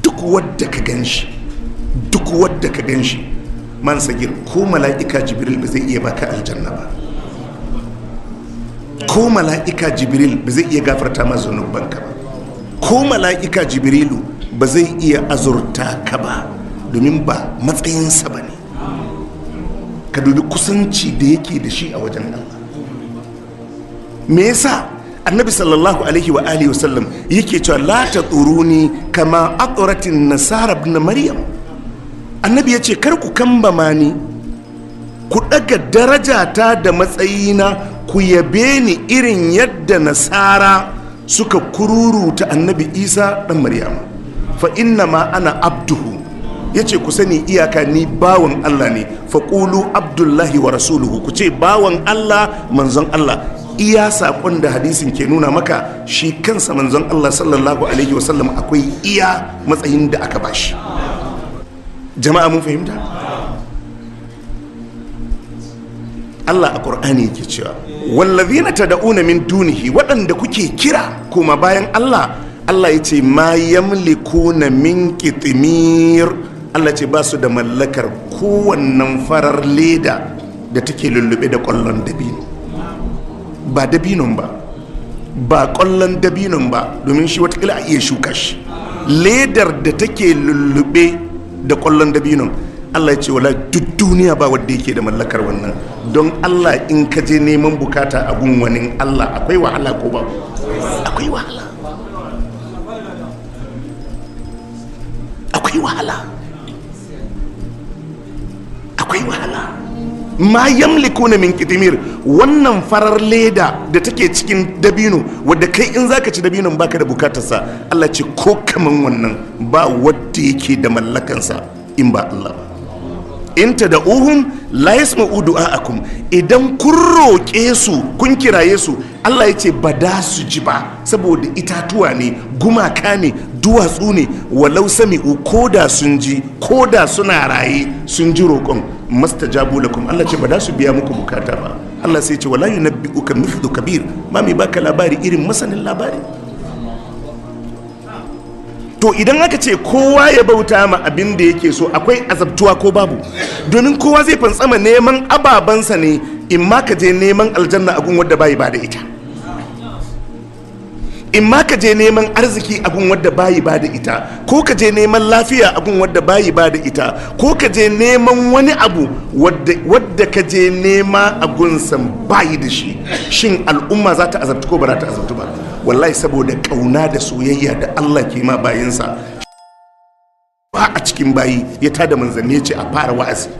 duk wadda ka ganshi man sagir ko mala'ika jibril ba zai iya baka aljanna ba, ko mala'ika jibril ba zai iya gafarta ma zunubanka ba, ko mala'ika jibrilu ba zai iya azurta ka ba, domin ba matsayinsa ba ne. Ka dubi kusanci da yake da shi a wajen Allah. Me yasa annabi sallallahu alaihi wa alihi wasallam yake cewa la taturuni kama aqratin nasara ibn maryam? Annabi ya ce kar ku kambama ni, ku daga darajata da matsayina, ku yabe ni irin yadda nasara suka kururuta annabi isa dan maryama. Fa inna ma ana abduhu, ya ce ku sani iyaka ni bawan Allah ne. Faƙulu abdullahi wa rasuluhu, ku ce bawan Allah manzon Allah. Iya saƙon da hadisin ke nuna maka shi kansa manzon Allah sallallahu alaihi wasallam akwai iya matsayin da aka bashi. Jama'a mun fahimta? Allah a Qur'ani yake cewa wallazina tad'una min dunihi, waɗanda kuke kira kuma bayan Allah, Allah ya ce ma yamlikuna min qitmir. Allah ce ba su da mallakar kowannan farar leda da take lullube da ƙwallon dabino, ba dabinon ba, ba ƙwallon dabinon ba, domin shi watakila a iya shuka shi. Ledar da take lullube da ƙwallon dabinon, Allah ya ce wala duk duniya ba wadda yake da mallakar wannan. Don Allah in ka je neman bukata a gun wani Allah akwai wahala ko ba? Akwai wahala, akwai wahala, akwai wahala. Ma yamlikuna min qitmir, wannan farar leda da take cikin dabino wadda kai in zaka ci dabinon baka da bukatarsa, Allah ce ko kaman wannan ba wadda yake da mallakansa in ba Allah ba. In tad'uhum la yasma'u du'aakum, idan kun roƙe su kun kiraye su, Allah ya ce ba da su ji ba, saboda itatuwa ne, gumaka ne, duwatsu ne. Walau sami'u, koda sun ji, koda suna raye sun ji roƙon, mastajabu lakum, Allah ce ba da su biya muku bukata ba. Allah sai ce wala yunabbi'uka mithlu kabir, ma mai baka labari irin masanin labari. To idan aka ce kowa ya bauta ma abin da yake so, akwai azabtuwa ko babu? Domin kowa zai fantsama neman ababansa ne, in ma ka je neman aljanna a gun wadda bayi ba da ita, in ma ka je neman arziki a gun wadda bayi ba da ita, ko ka je neman lafiya a gun wadda bayi ba da ita, ko ka je neman wani abu wadda ka je nema a gunsan bayi da shi. Shin al'umma za ta azabtu ko ba za ta azabtu ba? Wallahi saboda kauna da soyayya da Allah ke ma bayinsa, ba a cikin bayi ya tada manzanni ya ce a fara wa'azi.